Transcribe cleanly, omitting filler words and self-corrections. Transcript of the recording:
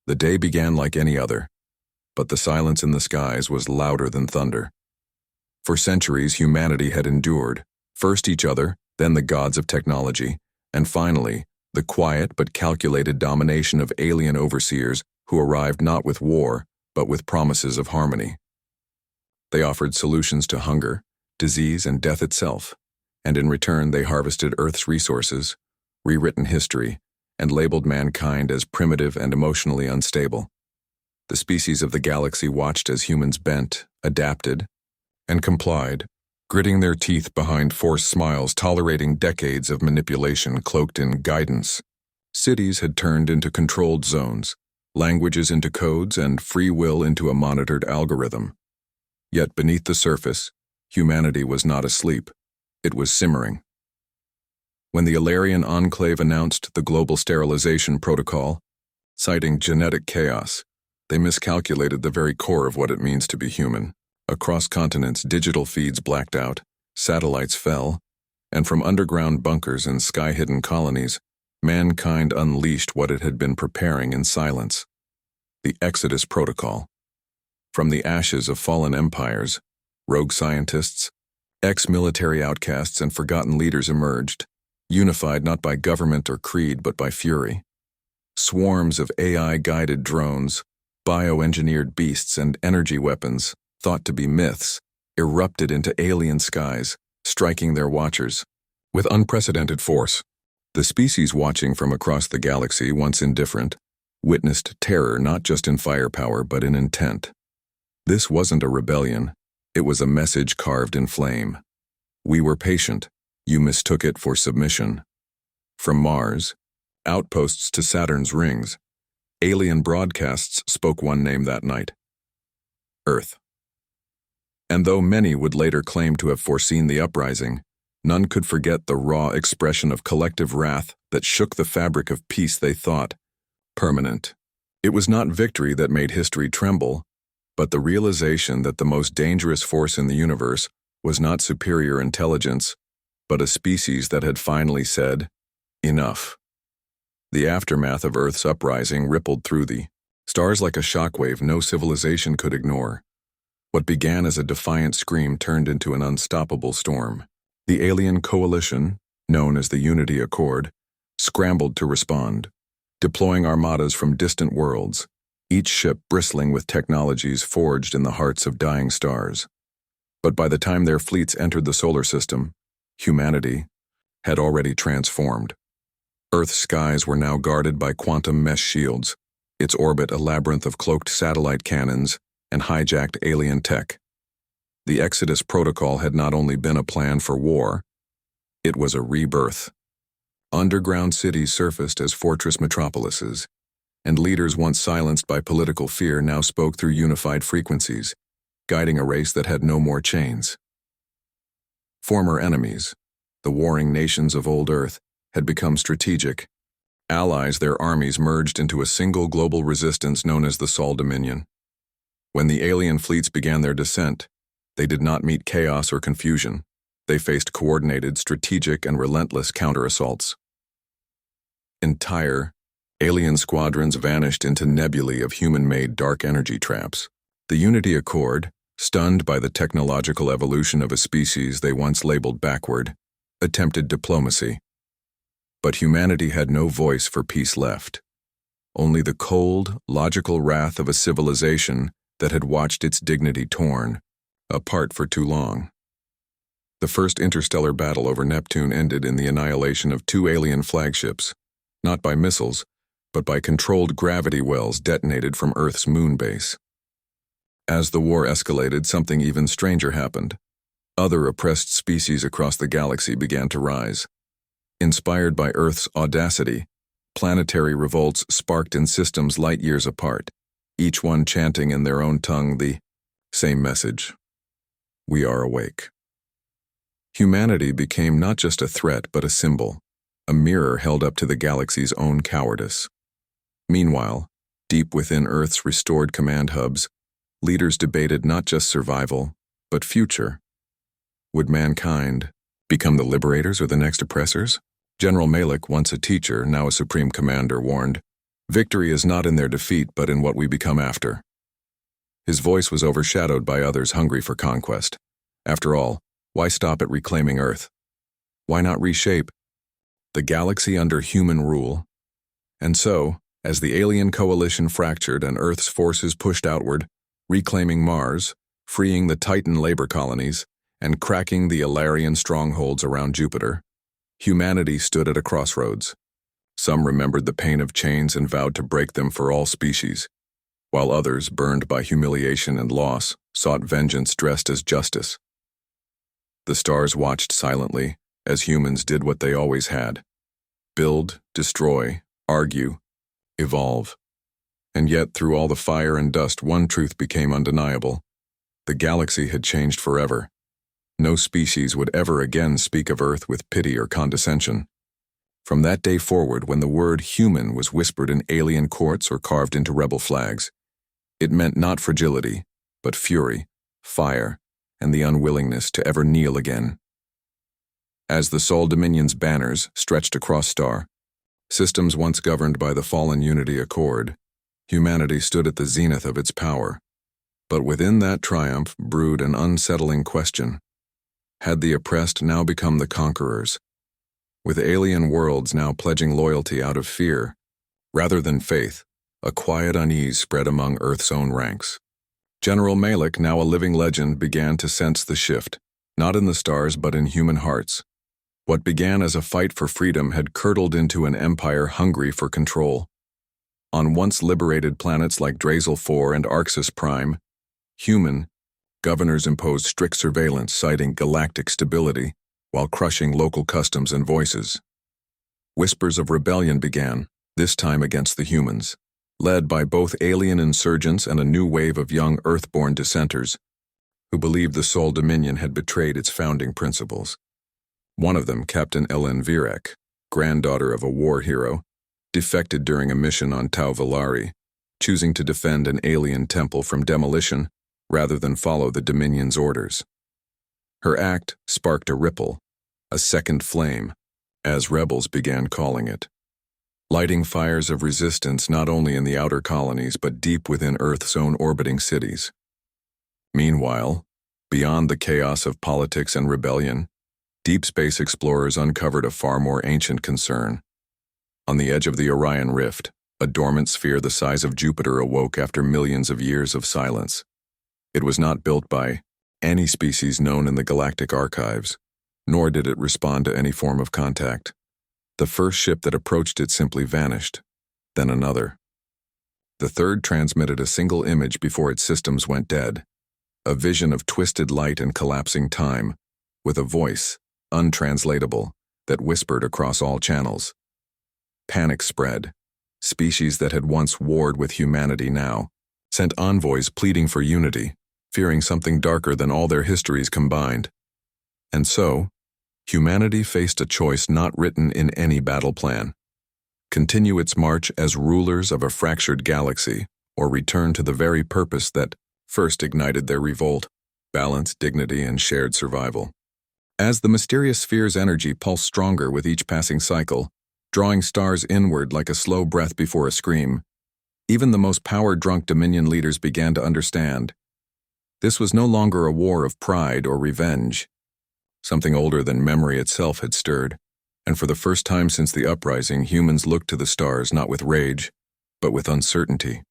The day began like any other, but the silence in the skies was louder than thunder. For centuries, humanity had endured, first each other, then the gods of technology, and finally, the quiet but calculated domination of alien overseers who arrived not with war, but with promises of harmony. They offered solutions to hunger, disease, and death itself, and in return they harvested Earth's resources, rewritten history, and labeled mankind as primitive and emotionally unstable. The species of the galaxy watched as humans bent, adapted, and complied, gritting their teeth behind forced smiles, tolerating decades of manipulation cloaked in guidance. Cities had turned into controlled zones, languages into codes, and free will into a monitored algorithm. Yet beneath the surface, humanity was not asleep. It was simmering. When the Alarian Enclave announced the global sterilization protocol, citing genetic chaos, they miscalculated the very core of what it means to be human. Across continents, digital feeds blacked out, satellites fell, and from underground bunkers and sky-hidden colonies, mankind unleashed what it had been preparing in silence. The Exodus Protocol. From the ashes of fallen empires, rogue scientists, ex-military outcasts, and forgotten leaders emerged, unified not by government or creed but by fury. Swarms of AI-guided drones, bioengineered beasts, and energy weapons, thought to be myths, erupted into alien skies, striking their watchers with unprecedented force. The species watching from across the galaxy, once indifferent, witnessed terror not just in firepower but in intent. This wasn't a rebellion, it was a message carved in flame. We were patient, you mistook it for submission. From Mars, outposts to Saturn's rings, alien broadcasts spoke one name that night: Earth. And though many would later claim to have foreseen the uprising, none could forget the raw expression of collective wrath that shook the fabric of peace they thought permanent. It was not victory that made history tremble, but the realization that the most dangerous force in the universe was not superior intelligence, but a species that had finally said, enough. The aftermath of Earth's uprising rippled through the stars like a shockwave no civilization could ignore. What began as a defiant scream turned into an unstoppable storm. The alien coalition, known as the Unity Accord, scrambled to respond, deploying armadas from distant worlds, each ship bristling with technologies forged in the hearts of dying stars. But by the time their fleets entered the solar system, humanity had already transformed. Earth's skies were now guarded by quantum mesh shields, its orbit a labyrinth of cloaked satellite cannons and hijacked alien tech. The Exodus Protocol had not only been a plan for war, it was a rebirth. Underground cities surfaced as fortress metropolises, and leaders once silenced by political fear now spoke through unified frequencies, guiding a race that had no more chains. Former enemies, the warring nations of old Earth, had become strategic. Allies, their armies merged into a single global resistance known as the Sol Dominion. When the alien fleets began their descent, they did not meet chaos or confusion. They faced coordinated, strategic, and relentless counter-assaults. Entire alien squadrons vanished into nebulae of human-made dark energy traps. The Unity Accord, stunned by the technological evolution of a species they once labeled backward, attempted diplomacy. But humanity had no voice for peace left. Only the cold, logical wrath of a civilization that had watched its dignity torn apart for too long. The first interstellar battle over Neptune ended in the annihilation of 2 alien flagships, not by missiles, but by controlled gravity wells detonated from Earth's moon base. As the war escalated, something even stranger happened. Other oppressed species across the galaxy began to rise. Inspired by Earth's audacity, planetary revolts sparked in systems light years apart, each one chanting in their own tongue the same message: we are awake. Humanity became not just a threat but a symbol, a mirror held up to the galaxy's own cowardice. Meanwhile, deep within Earth's restored command hubs, leaders debated not just survival, but future. Would mankind become the liberators or the next oppressors? General Malik, once a teacher, now a supreme commander, warned, Victory is not in their defeat, but in what we become after. His voice was overshadowed by others hungry for conquest. After all, why stop at reclaiming Earth? Why not reshape the galaxy under human rule? And so, as the alien coalition fractured and Earth's forces pushed outward, reclaiming Mars, freeing the Titan labor colonies, and cracking the Ilarian strongholds around Jupiter, humanity stood at a crossroads. Some remembered the pain of chains and vowed to break them for all species, while others, burned by humiliation and loss, sought vengeance dressed as justice. The stars watched silently as humans did what they always had: build, destroy, argue, evolve. And yet, through all the fire and dust, one truth became undeniable. The galaxy had changed forever. No species would ever again speak of Earth with pity or condescension. From that day forward, when the word human was whispered in alien courts or carved into rebel flags, it meant not fragility, but fury, fire, and the unwillingness to ever kneel again. As the Sol Dominion's banners stretched across Star, systems once governed by the fallen Unity Accord, humanity stood at the zenith of its power. But within that triumph brewed an unsettling question. Had the oppressed now become the conquerors? With alien worlds now pledging loyalty out of fear, rather than faith, a quiet unease spread among Earth's own ranks. General Malik, now a living legend, began to sense the shift, not in the stars but in human hearts. What began as a fight for freedom had curdled into an empire hungry for control. On once liberated planets like Drazel IV and Arxis Prime, human governors imposed strict surveillance, citing galactic stability, while crushing local customs and voices. Whispers of rebellion began, this time against the humans, led by both alien insurgents and a new wave of young Earthborn dissenters who believed the Sol Dominion had betrayed its founding principles. One of them, Captain Ellen Virek, granddaughter of a war hero, defected during a mission on Tau Valari, choosing to defend an alien temple from demolition rather than follow the Dominion's orders. Her act sparked a ripple, a second flame, as rebels began calling it, lighting fires of resistance not only in the outer colonies but deep within Earth's own orbiting cities. Meanwhile, beyond the chaos of politics and rebellion, deep space explorers uncovered a far more ancient concern. On the edge of the Orion Rift, a dormant sphere the size of Jupiter awoke after millions of years of silence. It was not built by any species known in the galactic archives, nor did it respond to any form of contact. The first ship that approached it simply vanished, then another. The third transmitted a single image before its systems went dead, a vision of twisted light and collapsing time, with a voice, untranslatable, that whispered across all channels. Panic spread. Species that had once warred with humanity now sent envoys pleading for unity, fearing something darker than all their histories combined. And so, humanity faced a choice not written in any battle plan: continue its march as rulers of a fractured galaxy, or return to the very purpose that first ignited their revolt: balance, dignity, and shared survival. As the mysterious sphere's energy pulsed stronger with each passing cycle, drawing stars inward like a slow breath before a scream, even the most power-drunk Dominion leaders began to understand. This was no longer a war of pride or revenge. Something older than memory itself had stirred, and for the first time since the uprising, humans looked to the stars not with rage, but with uncertainty.